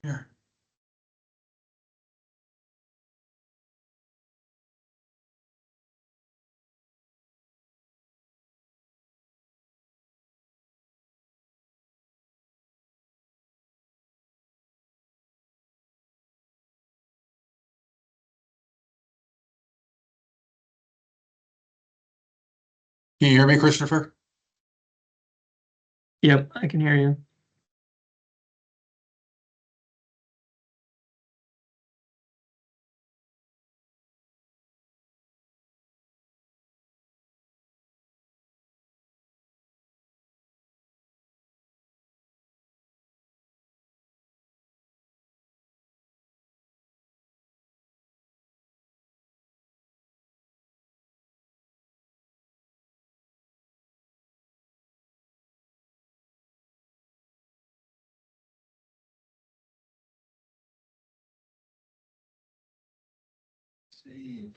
Here. Can you hear me, Christopher? Yep, I can hear you. Save.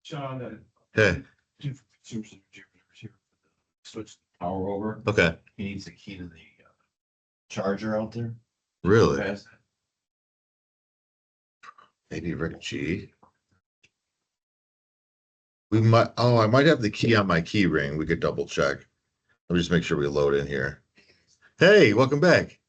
Sean, Hey, switch the power over. okay, He needs the key to the charger out there. really? Pass that. Maybe Rick G. We might, oh, I might have the key on my key ring. We could double check. Let me just make sure we load in here. Hey, welcome back.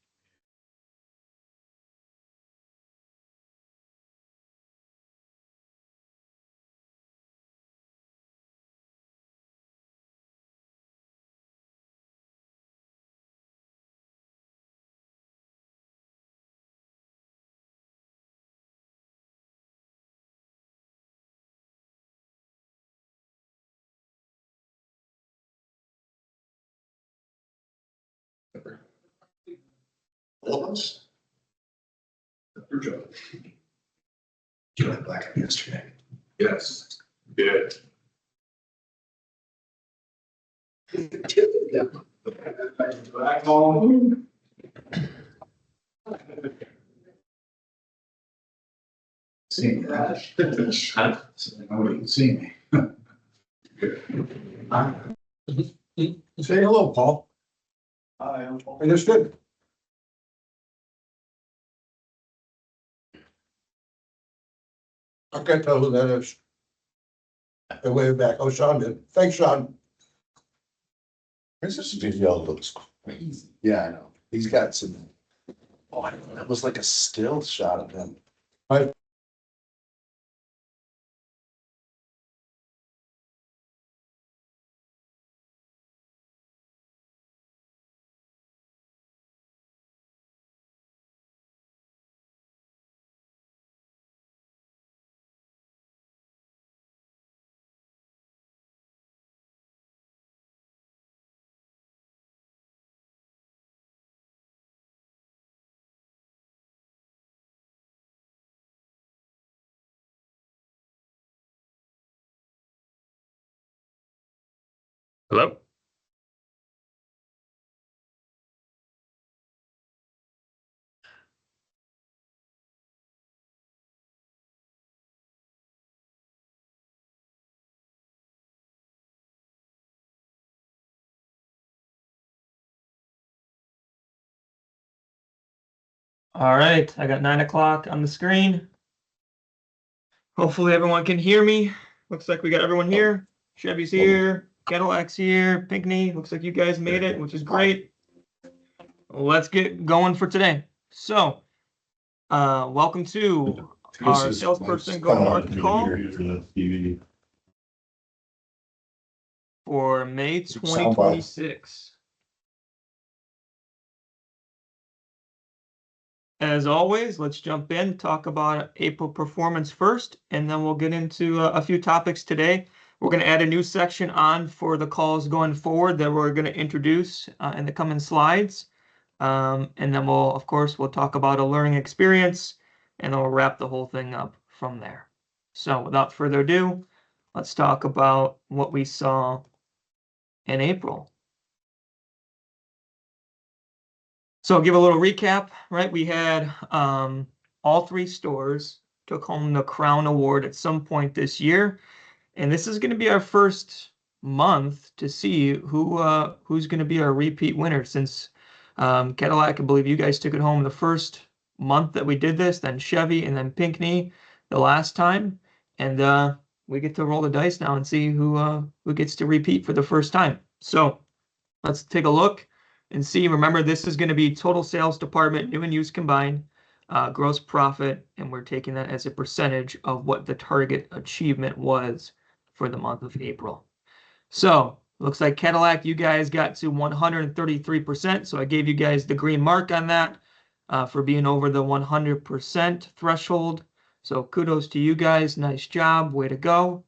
Almost. Your job. You went black yesterday. Yes. Yeah. Black home. See that? I wouldn't see me. Say hello, Paul. Hi. Understood. I can't tell who that is. I wave back. Oh, Sean did. Thanks, Sean. This video looks crazy. Yeah, I know. He's got some. Oh, I don't know. That was like a still shot of him. Hello? All right, I got 9 o'clock on the screen. Hopefully everyone can hear me. Looks like we got everyone here. Chevy's here, Cadillac's here, Pinckney. Looks like you guys made it, which is great. Let's get going for today. So, welcome to our salesperson go to market call for May 2026. As always, let's jump in, talk about April performance first, and then we'll get into a few topics today. We're going to add a new section on for the calls going forward that we're going to introduce in the coming slides. And then of course, we'll talk about a learning experience, and then we'll wrap the whole thing up from there. So without further ado, let's talk about what we saw in April. So I'll give a little recap, right? We had all 3 stores took home the Crown Award at some point this year. And this is going to be our first month to see who's going to be our repeat winner, since Cadillac, I believe you guys took it home the first month that we did this, then Chevy, and then Pinckney the last time. And we get to roll the dice now and see who gets to repeat for the first time. So let's take a look and see. Remember, this is going to be total sales department, new and used combined, gross profit, and we're taking that as a percentage of what the target achievement was for the month of April. So looks like Cadillac, you guys got to 133%. So I gave you guys the green mark on that for being over the 100% threshold. So kudos to you guys. Nice job. Way to go.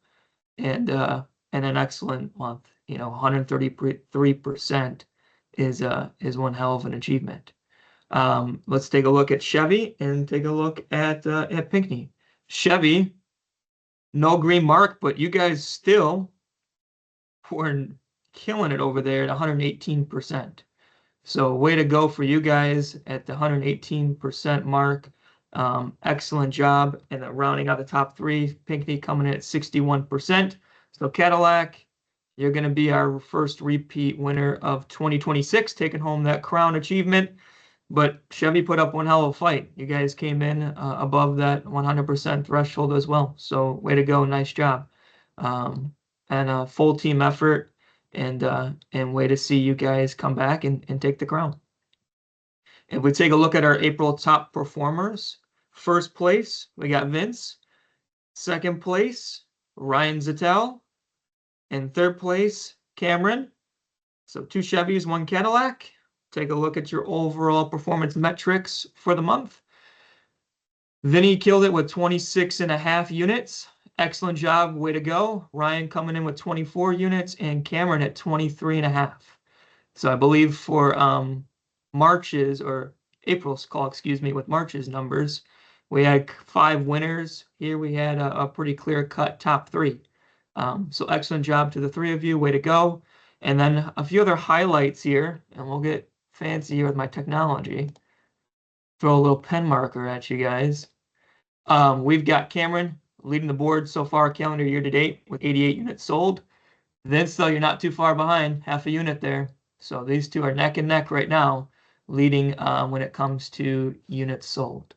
And an excellent month. 133% is one hell of an achievement. Let's take a look at Chevy and take a look at Pinckney. Chevy, no green mark, but you guys still were killing it over there at 118%. So way to go for you guys at the 118% mark. Excellent job. And then rounding out the top three, Pinckney coming in at 61%. So Cadillac, you're going to be our first repeat winner of 2026, taking home that crown achievement. But Chevy put up one hell of a fight. You guys came in above that 100% threshold as well. So way to go. Nice job. And a full team effort and way to see you guys come back and take the crown. If we take a look at our April top performers, first place, we got Vince. Second place, Ryan Zettel. And third place, Cameron. So 2 Chevys, 1 Cadillac. Take a look at your overall performance metrics for the month. Vinny killed it with 26.5 units. Excellent job. Way to go. Ryan coming in with 24 units and Cameron at 23.5. So I believe for March's or April's call, excuse me, with March's numbers, we had 5 winners. Here we had a pretty clear-cut top 3. So excellent job to the 3 of you. Way to go. And then a few other highlights here, and we'll get fancy here with my technology. Throw a little pen marker at you guys. We've got Cameron leading the board so far calendar year to date with 88 units sold. Vince, though, you're not too far behind, half a unit there. So these two are neck and neck right now, leading when it comes to units sold.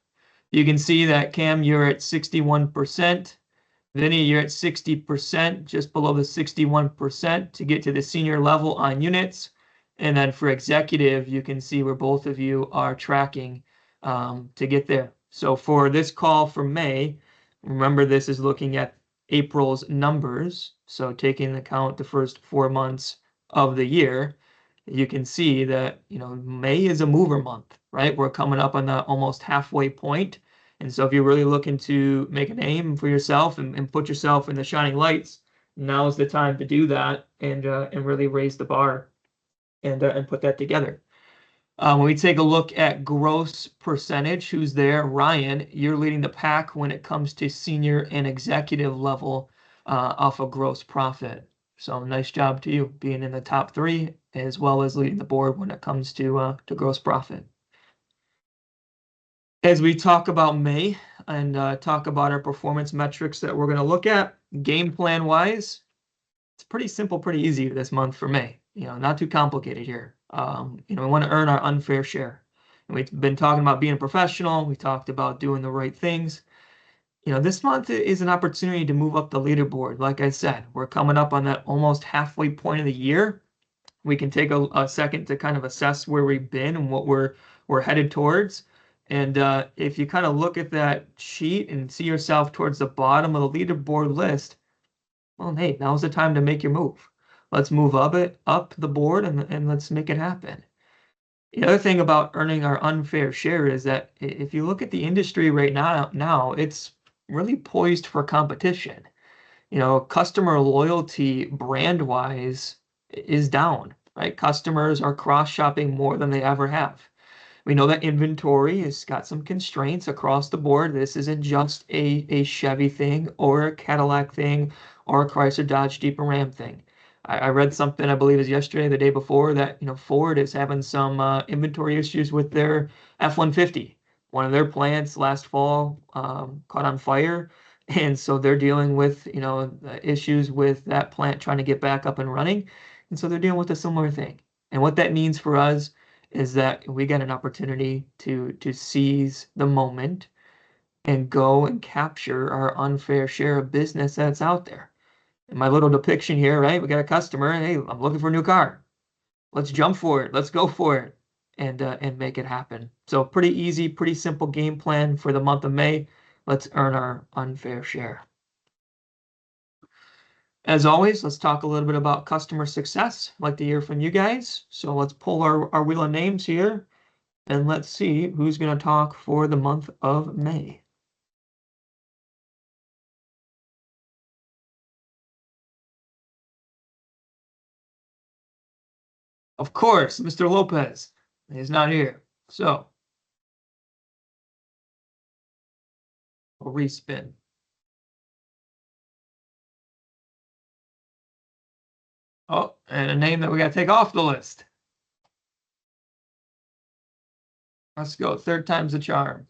You can see that Cam, you're at 61%. Vinny, you're at 60%, just below the 61% to get to the senior level on units. And then for executive, you can see where both of you are tracking to get there. So for this call for May, remember this is looking at April's numbers. So taking into account the first 4 months of the year, you can see that, May is a mover month, right? We're coming up on the almost halfway point. And so if you're really looking to make a name for yourself and put yourself in the shining lights, now is the time to do that and really raise the bar and put that together. When we take a look at gross percentage, who's there? Ryan, you're leading the pack when it comes to senior and executive level off of gross profit. So nice job to you being in the top 3 as well as leading the board when it comes to gross profit. As we talk about May and talk about our performance metrics that we're going to look at, game plan wise, it's pretty simple, pretty easy this month for May. Not too complicated here. We want to earn our unfair share. And we've been talking about being a professional. We talked about doing the right things. This month is an opportunity to move up the leaderboard. Like I said, we're coming up on that almost halfway point of the year. We can take a second to kind of assess where we've been and what we're headed towards. And if you kind of look at that sheet and see yourself towards the bottom of the leaderboard list, well, hey, now's the time to make your move. Let's move up the board and let's make it happen. The other thing about earning our unfair share is that if you look at the industry right now, it's really poised for competition. Customer loyalty brand-wise is down, right? Customers are cross-shopping more than they ever have. We know that inventory has got some constraints across the board. This isn't just a Chevy thing or a Cadillac thing or a Chrysler, Dodge, Jeep, and Ram thing. I read something, I believe it was yesterday, the day before, that Ford is having some inventory issues with their F-150. One of their plants last fall caught on fire, and so they're dealing with issues with that plant trying to get back up and running, and so they're dealing with a similar thing. And what that means for us is that we get an opportunity to seize the moment and go and capture our unfair share of business that's out there. In my little depiction here, right? We got a customer, hey, I'm looking for a new car. Let's jump for it. Let's go for it and make it happen. So pretty easy, pretty simple game plan for the month of May. Let's earn our unfair share. As always, let's talk a little bit about customer success. I'd like to hear from you guys. So let's pull our wheel of names here and let's see who's going to talk for the month of May. Of course, Mr. Lopez is not here. So we'll respin. Oh, and a name that we got to take off the list. Let's go. 3rd time's the charm.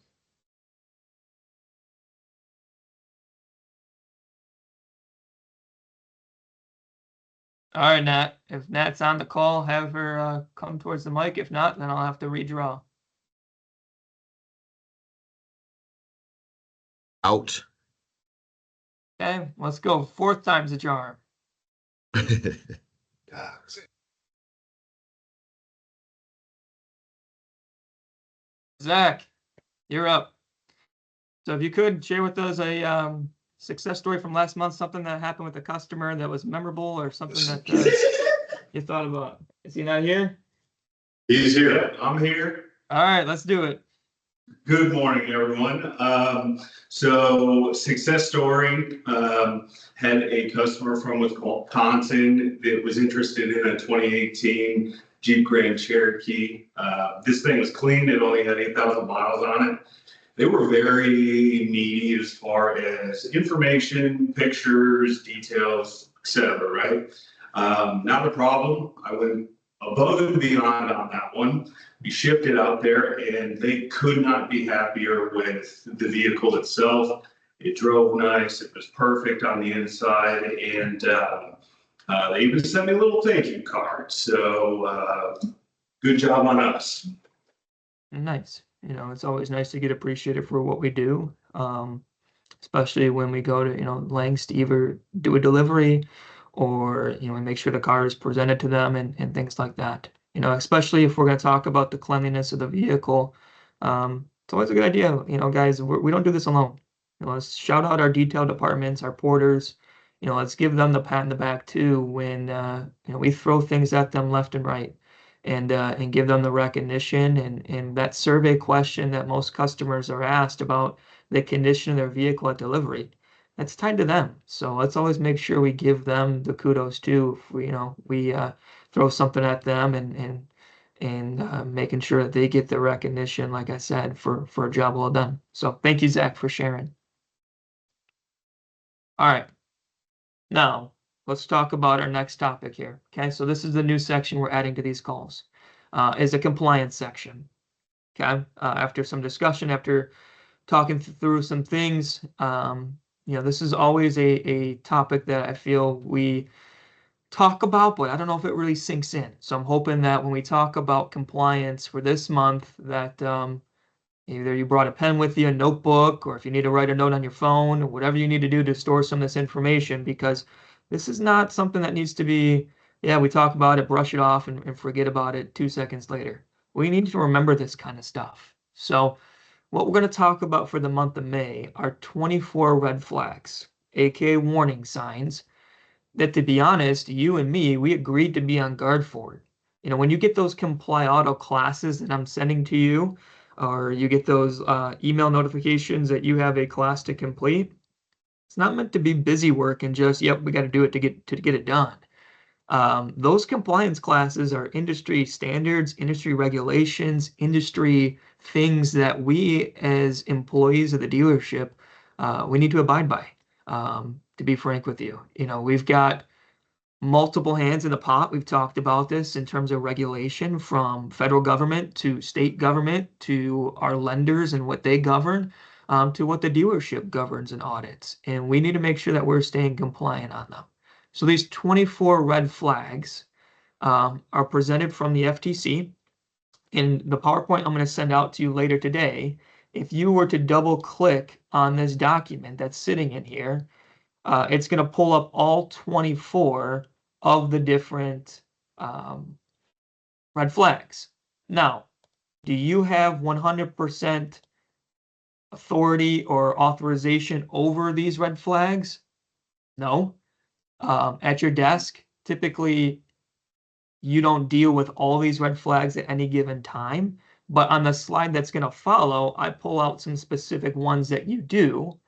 All right, Nat. If Nat's on the call, have her come towards the mic. If not, then I'll have to redraw. Out. Okay, let's go. Fourth time's a charm. God. Zach, you're up. So if you could share with us a success story from last month, something that happened with a customer that was memorable or something that you thought about. Is he not here? He's here. I'm here. All right, let's do it. Good morning, everyone. So success story, had a customer from Wisconsin that was interested in a 2018 Jeep Grand Cherokee. This thing was clean. It only had 8,000 miles on it. They were very needy as far as information, pictures, details, etc. Right? Not a problem. I went above and beyond on that one. We shipped it out there and they could not be happier with the vehicle itself. It drove nice. It was perfect on the inside. And they even sent me a little thank you card. So good job on us. Nice. You know, it's always nice to get appreciated for what we do, especially when we go to, lengths to either do a delivery or, we make sure the car is presented to them and things like that. Especially if we're going to talk about the cleanliness of the vehicle. It's always a good idea, guys, we don't do this alone. Let's shout out our detail departments, our porters, let's give them the pat in the back too when, we throw things at them left and right. And give them the recognition and that survey question that most customers are asked about the condition of their vehicle at delivery. That's tied to them. So let's always make sure we give them the kudos too. If we throw something at them and making sure that they get the recognition, like I said, for a job well done. So thank you, Zach, for sharing. All right. Now, let's talk about our next topic here. Okay, so this is the new section we're adding to these calls, is a compliance section. Okay, after some discussion, after talking through some things, this is always a topic that I feel we talk about, but I don't know if it really sinks in. So I'm hoping that when we talk about compliance for this month, that either you brought a pen with you, a notebook, or if you need to write a note on your phone, or whatever you need to do to store some of this information, because this is not something that needs to be, yeah, we talk about it, brush it off, and forget about it 2 seconds later. We need to remember this kind of stuff. So what we're going to talk about for the month of May are 24 red flags, aka warning signs, that to be honest, you and me, we agreed to be on guard for. When you get those Comply Auto classes that I'm sending to you, or you get those email notifications that you have a class to complete, it's not meant to be busy work and just, yep, we got to do it to get it done. Those compliance classes are industry standards, industry regulations, industry things that we as employees of the dealership, we need to abide by. To be frank with you, we've got multiple hands in the pot. We've talked about this in terms of regulation from federal government to state government to our lenders and what they govern, to what the dealership governs and audits. And we need to make sure that we're staying compliant on them. So these 24 red flags are presented from the FTC. In the PowerPoint I'm going to send out to you later today, if you were to double click on this document that's sitting in here, it's going to pull up all 24 of the different red flags. Now, do you have 100% authority or authorization over these red flags? No. At your desk, typically you don't deal with all these red flags at any given time, but on the slide that's going to follow, I pull out some specific ones that you do.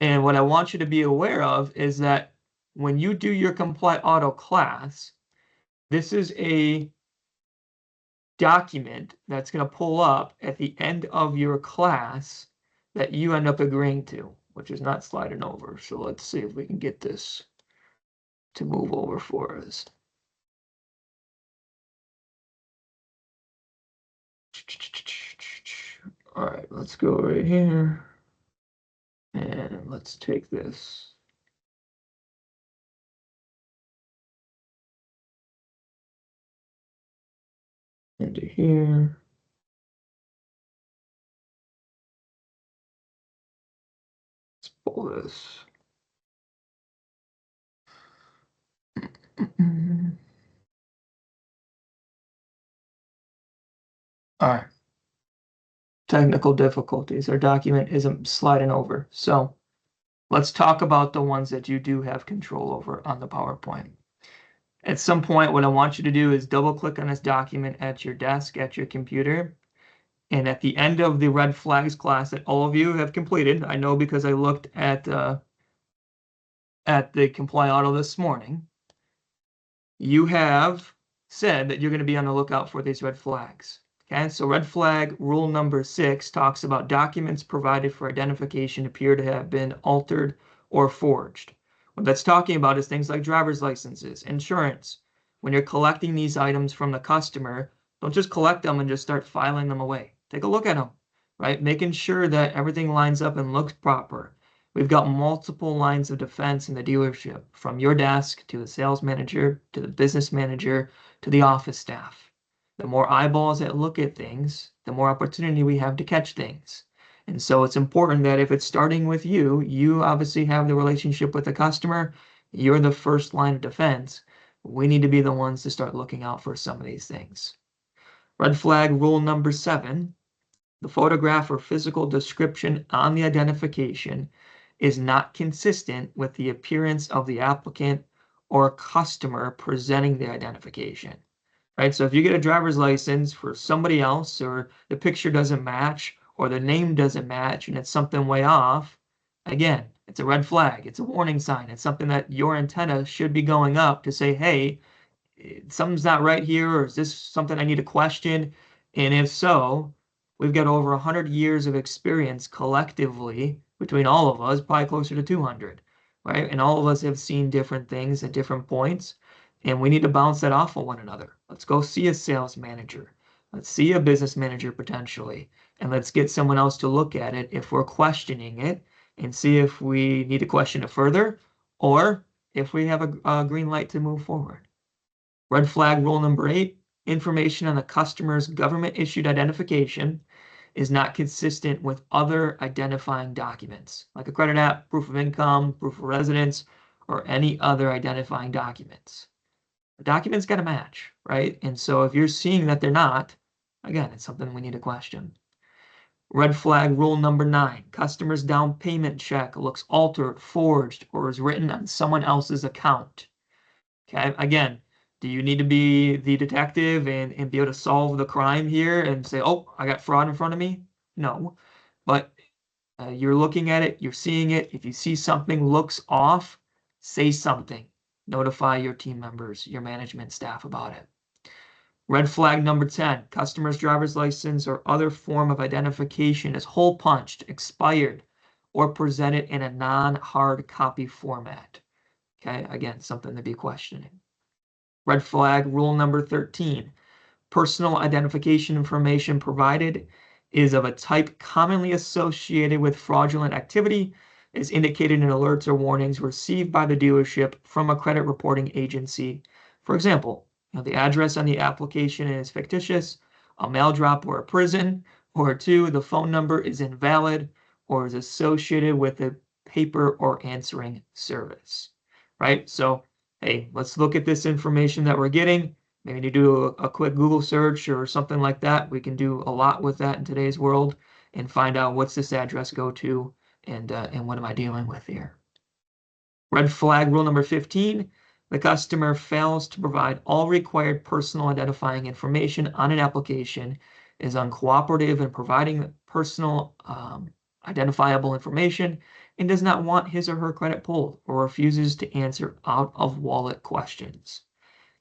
And what I want you to be aware of is that when you do your Comply Auto class, this is a document that's going to pull up at the end of your class that you end up agreeing to, which is not sliding over. So let's see if we can get this to move over for us. All right, let's go right here. And let's take this. into here. Let's pull this. All right. Technical difficulties. Our document isn't sliding over. So let's talk about the ones that you do have control over on the PowerPoint. At some point, what I want you to do is double click on this document at your desk, at your computer. And at the end of the red flags class that all of you have completed, I know because I looked at the Comply Auto this morning, you have said that you're going to be on the lookout for these red flags. Okay, so red flag rule number 6 talks about documents provided for identification appear to have been altered or forged. What that's talking about is things like driver's licenses, insurance. When you're collecting these items from the customer, don't just collect them and just start filing them away. Take a look at them, right? Making sure that everything lines up and looks proper. We've got multiple lines of defense in the dealership, from your desk to the sales manager, to the business manager, to the office staff. The more eyeballs that look at things, the more opportunity we have to catch things. And so it's important that if it's starting with you, you obviously have the relationship with the customer. You're the first line of defense. We need to be the ones to start looking out for some of these things. Red flag rule number 7, the photograph or physical description on the identification is not consistent with the appearance of the applicant or customer presenting the identification. Right? So if you get a driver's license for somebody else, or the picture doesn't match, or the name doesn't match, and it's something way off, again, it's a red flag. It's a warning sign. It's something that your antenna should be going up to say, hey, something's not right here, or is this something I need to question? And if so, we've got over 100 years of experience collectively between all of us, probably closer to 200, right? And all of us have seen different things at different points. And we need to bounce that off of one another. Let's go see a sales manager. Let's see a business manager potentially. And let's get someone else to look at it if we're questioning it, and see if we need to question it further, or if we have a green light to move forward. Red flag rule number 8, information on the customer's government issued identification is not consistent with other identifying documents, like a credit app, proof of income, proof of residence, or any other identifying documents. The documents got to match, right? And so if you're seeing that they're not, again, it's something we need to question. Red flag rule number 9, customer's down payment check looks altered, forged, or is written on someone else's account. Okay, again, do you need to be the detective and be able to solve the crime here and say, oh, I got fraud in front of me? No, but you're looking at it, you're seeing it. If you see something looks off, say something. Notify your team members, your management staff about it. Red flag number 10, customer's driver's license or other form of identification is hole punched, expired, or presented in a non-hard copy format. Okay, again, something to be questioning. Red flag rule number 13, personal identification information provided is of a type commonly associated with fraudulent activity, is indicated in alerts or warnings received by the dealership from a credit reporting agency. For example, the address on the application is fictitious, a mail drop or a prison, or 2, the phone number is invalid or is associated with a paper or answering service, right? So, hey, let's look at this information that we're getting. Maybe do a quick Google search or something like that. We can do a lot with that in today's world and find out what's this address go to, and what am I dealing with here. Red flag rule number 15, the customer fails to provide all required personal identifying information on an application, is uncooperative in providing personal identifiable information, and does not want his or her credit pulled, or refuses to answer out of wallet questions.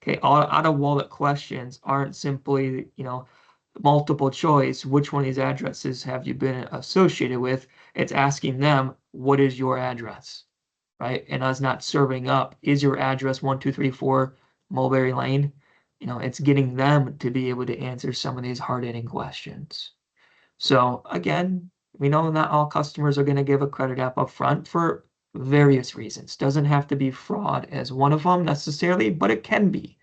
Okay, out of wallet questions aren't simply, multiple choice, which one of these addresses have you been associated with? It's asking them, what is your address, right? And us not serving up, is your address 1234 Mulberry Lane? It's getting them to be able to answer some of these hard-hitting questions. So again, we know not all customers are going to give a credit app up front for various reasons. Doesn't have to be fraud as one of them necessarily, but it can be.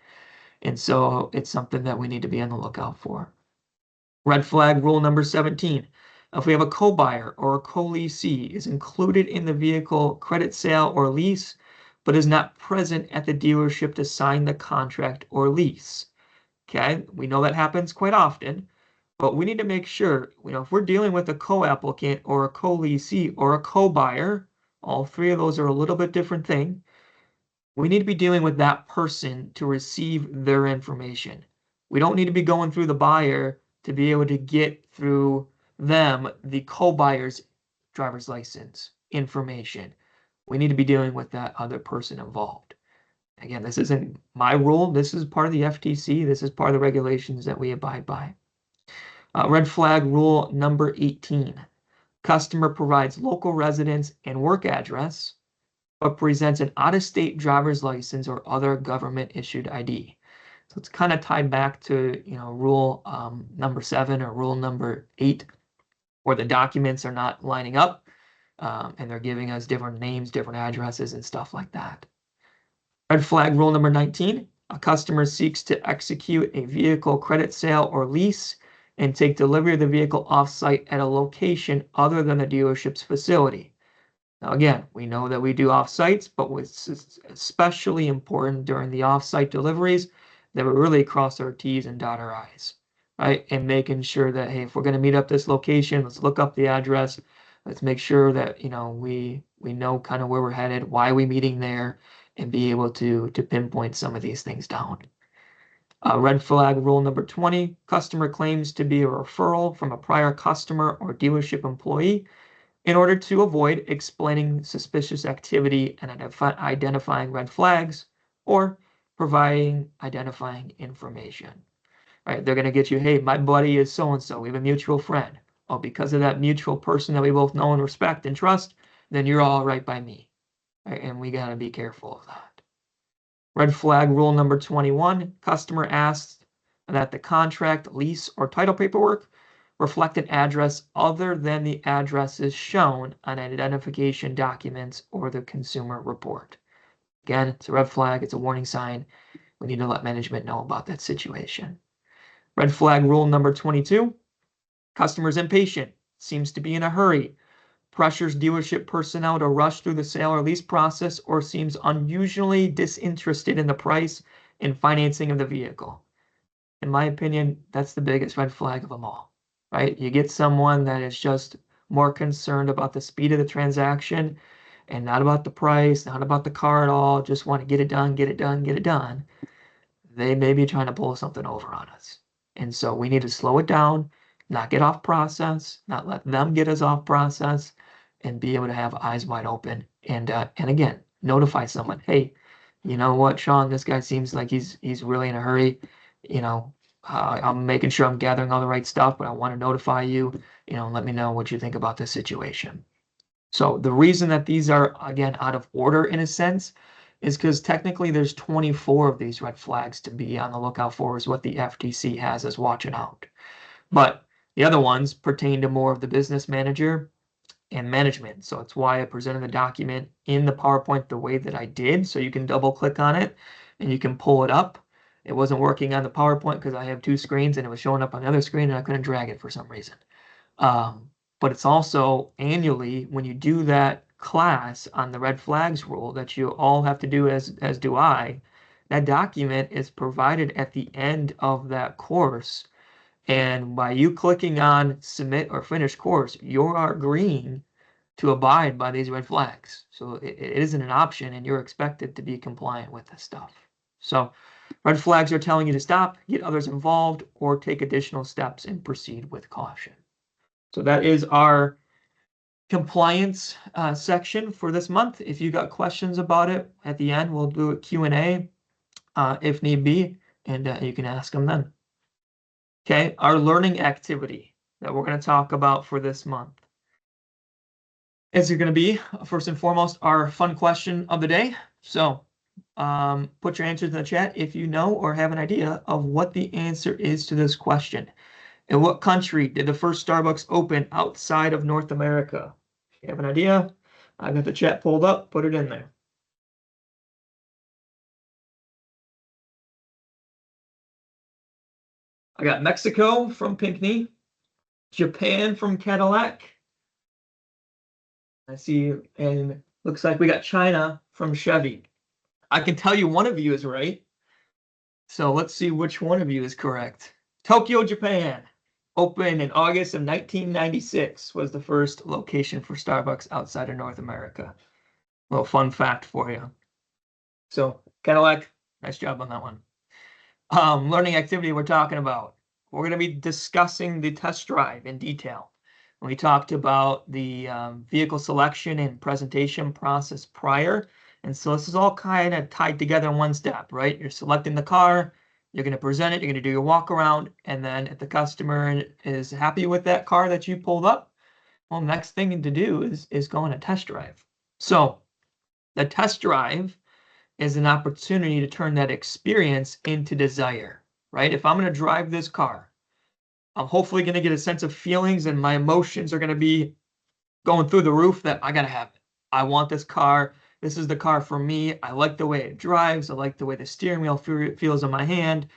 And so it's something that we need to be on the lookout for. Red flag rule number 17. If we have a co-buyer or a co-leasee is included in the vehicle credit sale or lease, but is not present at the dealership to sign the contract or lease. Okay, we know that happens quite often, but we need to make sure, if we're dealing with a co-applicant or a co-leasee or a co-buyer, all three of those are a little bit different thing. We need to be dealing with that person to receive their information. We don't need to be going through the buyer to be able to get through them the co-buyer's driver's license information. We need to be dealing with that other person involved. Again, this isn't my rule. This is part of the FTC. This is part of the regulations that we abide by. Red flag rule number 18. Customer provides local residence and work address, but presents an out-of-state driver's license or other government-issued ID. So it's kind of tied back to, rule number 7 or rule number 8, where the documents are not lining up, and they're giving us different names, different addresses, and stuff like that. Red flag rule number 19, a customer seeks to execute a vehicle credit sale or lease and take delivery of the vehicle off-site at a location other than the dealership's facility. Now, again, we know that we do off-sites, but it's especially important during the off-site deliveries that we really cross our T's and dot our I's, right? And making sure that, hey, if we're going to meet up this location, let's look up the address. Let's make sure that, we know kind of where we're headed, why we're meeting there, and be able to pinpoint some of these things down. Red flag rule number 20, customer claims to be a referral from a prior customer or dealership employee in order to avoid explaining suspicious activity and identifying red flags or providing identifying information. Right? They're going to get you, hey, my buddy is so-and-so. We have a mutual friend. Oh, because of that mutual person that we both know and respect and trust, then you're all right by me. Right? And we got to be careful of that. Red flag rule number 21, customer asks that the contract, lease, or title paperwork reflect an address other than the addresses shown on identification documents or the consumer report. Again, it's a red flag, it's a warning sign. We need to let management know about that situation. Red flag rule number 22, customer's impatient, seems to be in a hurry, pressures dealership personnel to rush through the sale or lease process, or seems unusually disinterested in the price and financing of the vehicle. In my opinion, that's the biggest red flag of them all, right? You get someone that is just more concerned about the speed of the transaction and not about the price, not about the car at all, just want to get it done, get it done, get it done. They may be trying to pull something over on us. And so we need to slow it down, not get off process, not let them get us off process, and be able to have eyes wide open. And again, notify someone, hey, you know what, Sean, this guy seems like he's really in a hurry. I'm making sure I'm gathering all the right stuff, but I want to notify you, let me know what you think about this situation. So the reason that these are, again, out of order in a sense is because technically there's 24 of these red flags to be on the lookout for, is what the FTC has us watching out. But the other ones pertain to more of the business manager and management. So it's why I presented the document in the PowerPoint the way that I did. So you can double click on it and you can pull it up. It wasn't working on the PowerPoint because I have two screens and it was showing up on the other screen and I couldn't drag it for some reason. But it's also annually when you do that class on the red flags rule that you all have to do, as do I, that document is provided at the end of that course. And by you clicking on submit or finish course, you are agreeing to abide by these red flags. So it isn't an option and you're expected to be compliant with this stuff. So red flags are telling you to stop, get others involved, or take additional steps and proceed with caution. So that is our compliance section for this month. If you got questions about it at the end, we'll do a Q&A if need be, and you can ask them then. Okay, our learning activity that we're going to talk about for this month is going to be, first and foremost, our fun question of the day. So put your answers in the chat if you know or have an idea of what the answer is to this question. In what country did the first Starbucks open outside of North America? If you have an idea, I've got the chat pulled up, put it in there. I got Mexico from Pinckney, Japan from Cadillac. I see, and looks like we got China from Chevy. I can tell you one of you is right. So let's see which one of you is correct. Tokyo, Japan. Opened in August of 1996 was the first location for Starbucks outside of North America. Little fun fact for you. So Cadillac, nice job on that one. Learning activity we're talking about. We're going to be discussing the test drive in detail. We talked about the vehicle selection and presentation process prior. And so this is all kind of tied together in one step, right? You're selecting the car, you're going to present it, you're going to do your walk around, and then if the customer is happy with that car that you pulled up, well, next thing to do is go on a test drive. So the test drive is an opportunity to turn that experience into desire, right? If I'm going to drive this car, I'm hopefully going to get a sense of feelings and my emotions are going to be going through the roof that I got to have it. I want this car. This is the car for me. I like the way it drives. I like the way the steering wheel feels in my hand.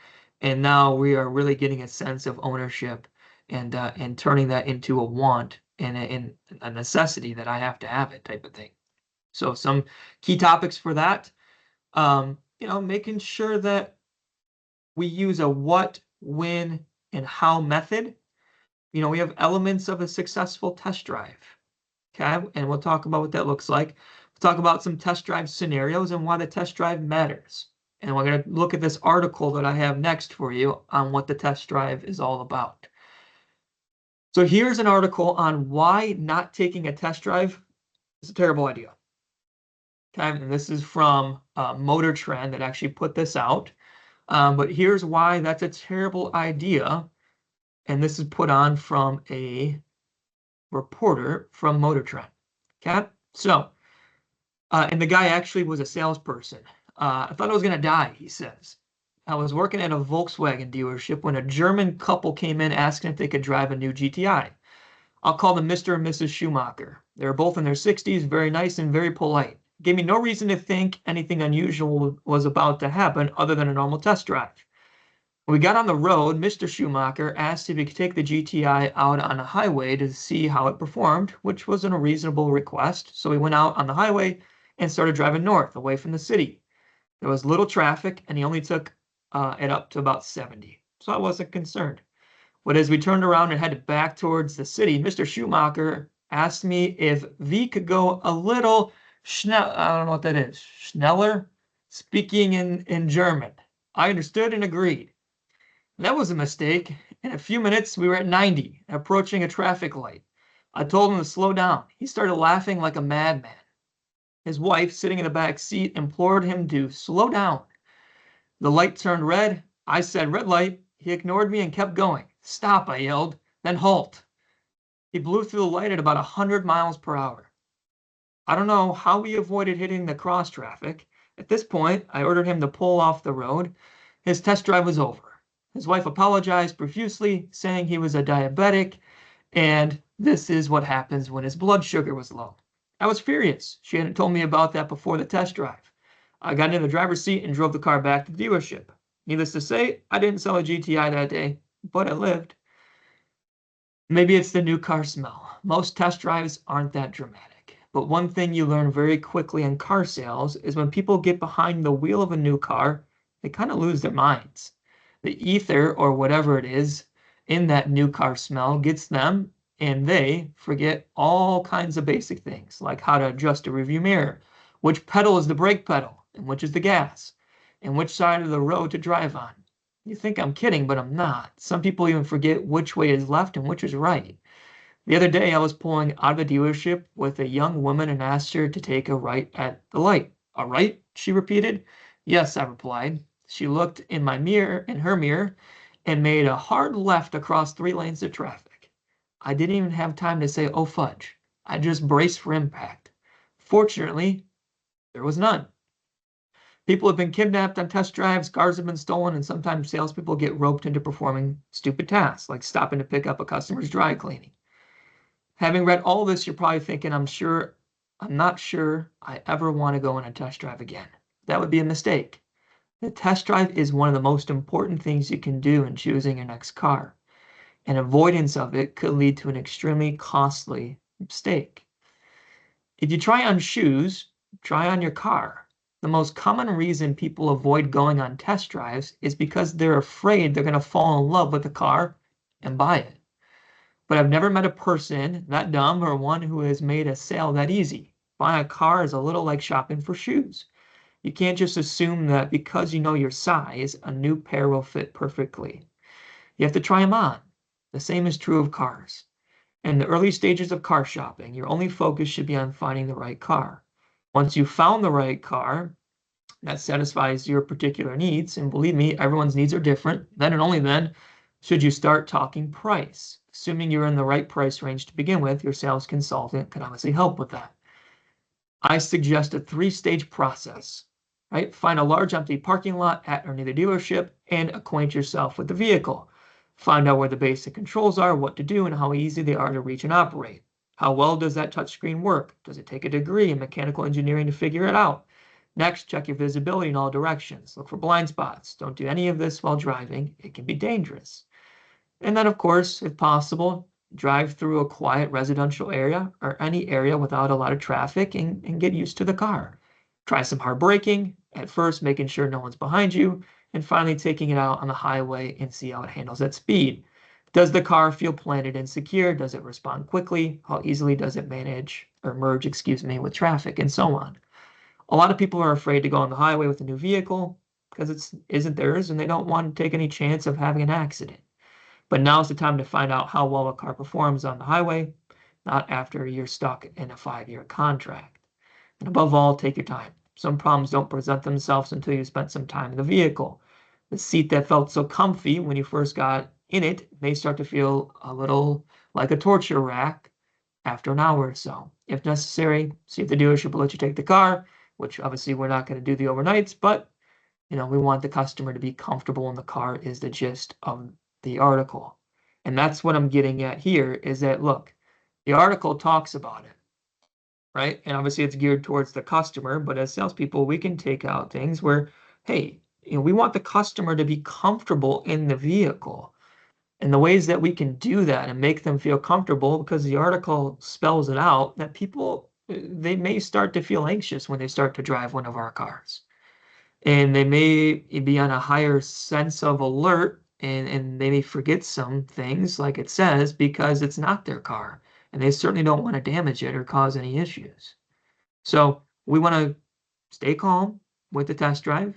And now we are really getting a sense of ownership and turning that into a want and a necessity that I have to have it type of thing. So some key topics for that, making sure that we use a what, when, and how method. We have elements of a successful test drive. Okay, and we'll talk about what that looks like. We'll talk about some test drive scenarios and why the test drive matters. And we're going to look at this article that I have next for you on what the test drive is all about. So here's an article on why not taking a test drive is a terrible idea. Okay, and this is from Motor Trend that actually put this out. But here's why that's a terrible idea. And this is put on from a reporter from Motor Trend. Okay, so, and the guy actually was a salesperson. I thought I was going to die, he says. I was working at a Volkswagen dealership when a German couple came in asking if they could drive a new GTI. I'll call them Mr. and Mrs. Schumacher. They were both in their 60s, very nice and very polite. Gave me no reason to think anything unusual was about to happen other than a normal test drive. When we got on the road, Mr. Schumacher asked if he could take the GTI out on a highway to see how it performed, which was a reasonable request. So we went out on the highway and started driving north, away from the city. There was little traffic, and he only took it up to about 70. So I wasn't concerned. But as we turned around and headed back towards the city, Mr. Schumacher asked me if V could go a little I don't know what that is, schneller, speaking in German. I understood and agreed. That was a mistake. In a few minutes, we were at 90, approaching a traffic light. I told him to slow down. He started laughing like a madman. His wife, sitting in the back seat, implored him to slow down. The light turned red. I said, "Red light." He ignored me and kept going. "Stop," I yelled, then halt. He blew through the light at about 100 miles per hour. I don't know how we avoided hitting the cross traffic. At this point, I ordered him to pull off the road. His test drive was over. His wife apologized profusely, saying he was a diabetic, and this is what happens when his blood sugar was low. I was furious. She hadn't told me about that before the test drive. I got in the driver's seat and drove the car back to the dealership. Needless to say, I didn't sell a GTI that day, but I lived. Maybe it's the new car smell. Most test drives aren't that dramatic. But one thing you learn very quickly in car sales is when people get behind the wheel of a new car, they kind of lose their minds. The ether, or whatever it is, in that new car smell gets them, and they forget all kinds of basic things, like how to adjust a rearview mirror, which pedal is the brake pedal, and which is the gas, and which side of the road to drive on. You think I'm kidding, but I'm not. Some people even forget which way is left and which is right. The other day, I was pulling out of the dealership with a young woman and asked her to take a right at the light. "A right?" she repeated. "Yes," I replied. She looked in her mirror, and made a hard left across 3 lanes of traffic. I didn't even have time to say, "Oh, fudge." I just braced for impact. Fortunately, there was none. People have been kidnapped on test drives, cars have been stolen, and sometimes salespeople get roped into performing stupid tasks, like stopping to pick up a customer's dry cleaning. Having read all this, you're probably thinking, I'm not sure I ever want to go on a test drive again. That would be a mistake. The test drive is one of the most important things you can do in choosing your next car, and avoidance of it could lead to an extremely costly mistake. If you try on shoes, try on your car. The most common reason people avoid going on test drives is because they're afraid they're going to fall in love with the car and buy it. But I've never met a person that dumb or one who has made a sale that easy. Buying a car is a little like shopping for shoes. You can't just assume that because you know your size, a new pair will fit perfectly. You have to try them on. The same is true of cars. In the early stages of car shopping, your only focus should be on finding the right car. Once you've found the right car that satisfies your particular needs, and believe me, everyone's needs are different, then and only then should you start talking price. Assuming you're in the right price range to begin with, your sales consultant can obviously help with that. I suggest a 3-stage process, right? Find a large empty parking lot at or near the dealership and acquaint yourself with the vehicle. Find out where the basic controls are, what to do, and how easy they are to reach and operate. How well does that touchscreen work? Does it take a degree in mechanical engineering to figure it out? Next, check your visibility in all directions. Look for blind spots. Don't do any of this while driving. It can be dangerous. And then, of course, if possible, drive through a quiet residential area or any area without a lot of traffic and get used to the car. Try some hard braking, at first making sure no one's behind you, and finally taking it out on the highway and see how it handles at speed. Does the car feel planted and secure? Does it respond quickly? How easily does it merge, with traffic, and so on? A lot of people are afraid to go on the highway with a new vehicle because it isn't theirs and they don't want to take any chance of having an accident. But now's the time to find out how well a car performs on the highway, not after you're stuck in a 5-year contract. And above all, take your time. Some problems don't present themselves until you spent some time in the vehicle. The seat that felt so comfy when you first got in it may start to feel a little like a torture rack after an hour or so. If necessary, see if the dealership will let you take the car, which obviously we're not going to do the overnights, but we want the customer to be comfortable in the car is the gist of the article. And that's what I'm getting at here is that, look, the article talks about it, right? And obviously it's geared towards the customer, but as salespeople, we can take out things where, hey, we want the customer to be comfortable in the vehicle. And the ways that we can do that and make them feel comfortable, because the article spells it out, that people, they may start to feel anxious when they start to drive one of our cars. And they may be on a higher sense of alert and they may forget some things like it says because it's not their car and they certainly don't want to damage it or cause any issues. So we want to stay calm with the test drive,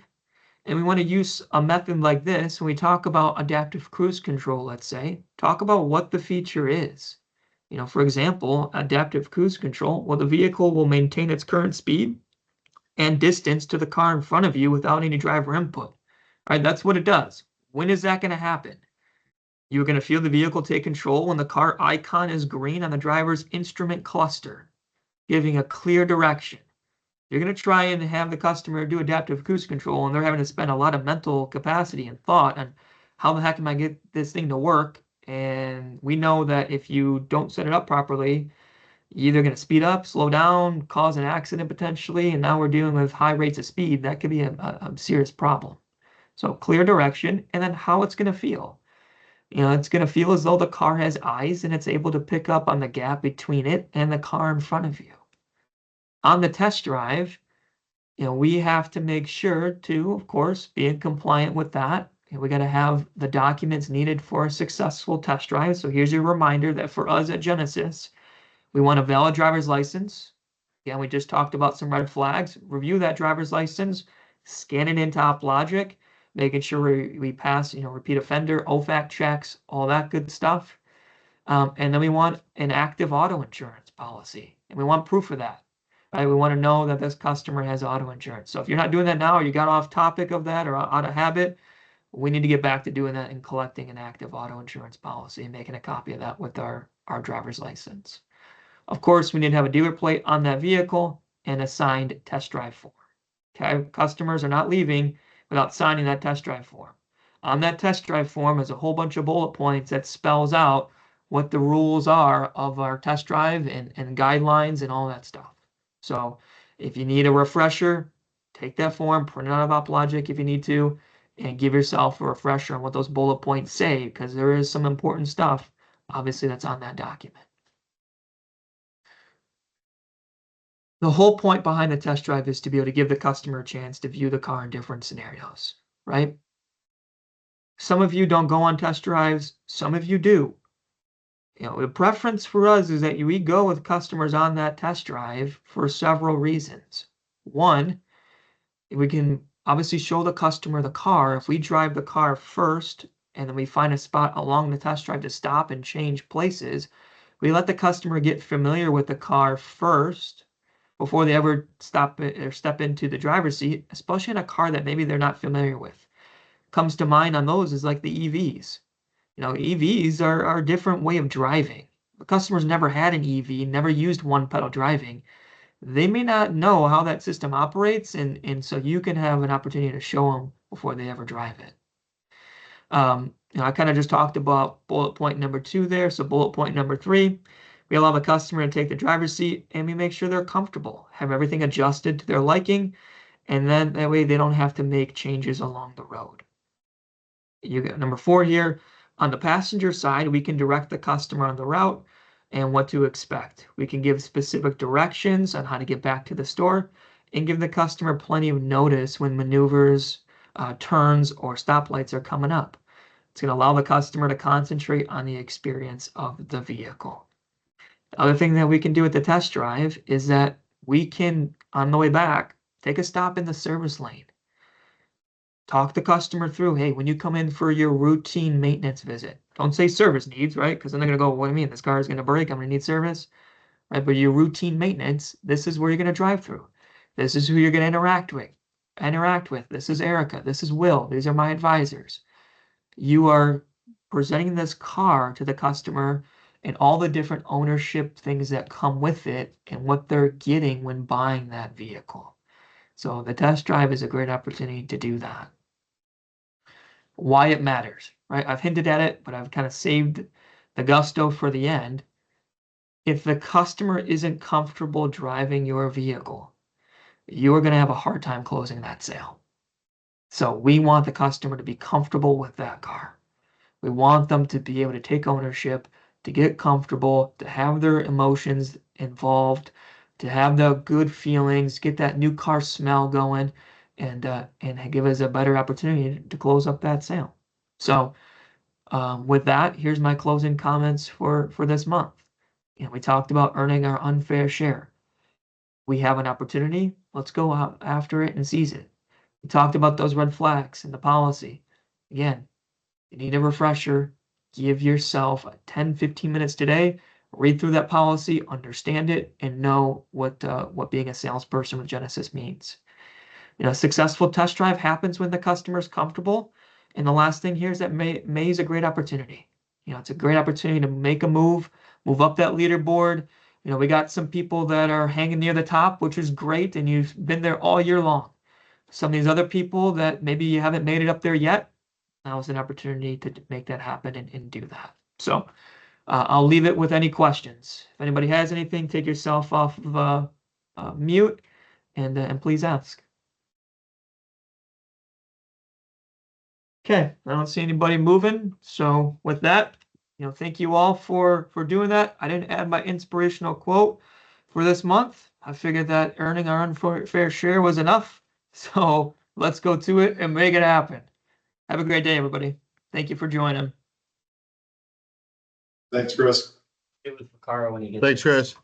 and we want to use a method like this when we talk about adaptive cruise control. Let's say talk about what the feature is. For example, adaptive cruise control, well, the vehicle will maintain its current speed and distance to the car in front of you without any driver input. All right, that's what it does. When is that going to happen? You're going to feel the vehicle take control when the car icon is green on the driver's instrument cluster, giving a clear direction. You're going to try and have the customer do adaptive cruise control, and they're having to spend a lot of mental capacity and thought on how the heck am I get this thing to work? And we know that if you don't set it up properly, you're either going to speed up, slow down, cause an accident potentially, and now we're dealing with high rates of speed. That could be a serious problem. So clear direction, and then how it's going to feel. It's going to feel as though the car has eyes and it's able to pick up on the gap between it and the car in front of you. On the test drive, we have to make sure to, of course, be compliant with that. We got to have the documents needed for a successful test drive. So here's your reminder that for us at Genesis, we want a valid driver's license. Again, we just talked about some red flags. Review that driver's license, scan it into OpLogic, making sure we pass, repeat offender, OFAC checks, all that good stuff. And then we want an active auto insurance policy, and we want proof of that. Right? We want to know that this customer has auto insurance. So if you're not doing that now, or you got off topic of that or out of habit, we need to get back to doing that and collecting an active auto insurance policy and making a copy of that with our driver's license. Of course, we need to have a dealer plate on that vehicle and a signed test drive form. Okay, customers are not leaving without signing that test drive form. On that test drive form is a whole bunch of bullet points that spells out what the rules are of our test drive and guidelines and all that stuff. So if you need a refresher, take that form, print it out of OpLogic if you need to, and give yourself a refresher on what those bullet points say, because there is some important stuff, obviously, that's on that document. The whole point behind the test drive is to be able to give the customer a chance to view the car in different scenarios, right? Some of you don't go on test drives, some of you do. You know, the preference for us is that we go with customers on that test drive for several reasons. One, we can obviously show the customer the car. If we drive the car first and then we find a spot along the test drive to stop and change places, we let the customer get familiar with the car first before they ever stop or step into the driver's seat, especially in a car that maybe they're not familiar with. Comes to mind on those is like the EVs. You know, EVs are a different way of driving. The customer's never had an EV, never used one pedal driving. They may not know how that system operates, and so you can have an opportunity to show them before they ever drive it. You know, I kind of just talked about bullet point number 2 there. So bullet point number 3, we allow the customer to take the driver's seat and we make sure they're comfortable, have everything adjusted to their liking, and then that way they don't have to make changes along the road. You got number 4 here. On the passenger side, we can direct the customer on the route and what to expect. We can give specific directions on how to get back to the store and give the customer plenty of notice when maneuvers, turns, or stoplights are coming up. It's going to allow the customer to concentrate on the experience of the vehicle. The other thing that we can do with the test drive is that we can, on the way back, take a stop in the service lane. Talk the customer through, hey, when you come in for your routine maintenance visit, don't say service needs, right? Because then they're going to go, what do you mean? This car is going to break. I'm going to need service, right? But your routine maintenance, this is where you're going to drive through. This is who you're going to interact with. This is Erica. This is Will. These are my advisors. You are presenting this car to the customer and all the different ownership things that come with it and what they're getting when buying that vehicle. So the test drive is a great opportunity to do that. Why it matters, right? I've hinted at it, but I've kind of saved the gusto for the end. If the customer isn't comfortable driving your vehicle, you're going to have a hard time closing that sale. So we want the customer to be comfortable with that car. We want them to be able to take ownership, to get comfortable, to have their emotions involved, to have the good feelings, get that new car smell going, and give us a better opportunity to close up that sale. So with that, here's my closing comments for this month. You know, we talked about earning our unfair share. We have an opportunity. Let's go out after it and seize it. We talked about those red flags in the policy. Again, you need a refresher. Give yourself 10-15 minutes today. Read through that policy, understand it, and know what being a salesperson with Genesis means. You know, a successful test drive happens when the customer is comfortable. And the last thing here is that May is a great opportunity. You know, it's a great opportunity to make a move up that leaderboard. You know, we got some people that are hanging near the top, which is great, and you've been there all year long. Some of these other people that maybe you haven't made it up there yet, now is an opportunity to make that happen and do that. So I'll leave it with any questions. If anybody has anything, take yourself off of mute and please ask. Okay, I don't see anybody moving. So with that, you know, thank you all for doing that. I didn't add my inspirational quote for this month. I figured that earning our unfair share was enough. So let's go to it and make it happen. Have a great day, everybody. Thank you for joining. Thanks, Chris. It was for Carl when he gets. Thanks, Chris.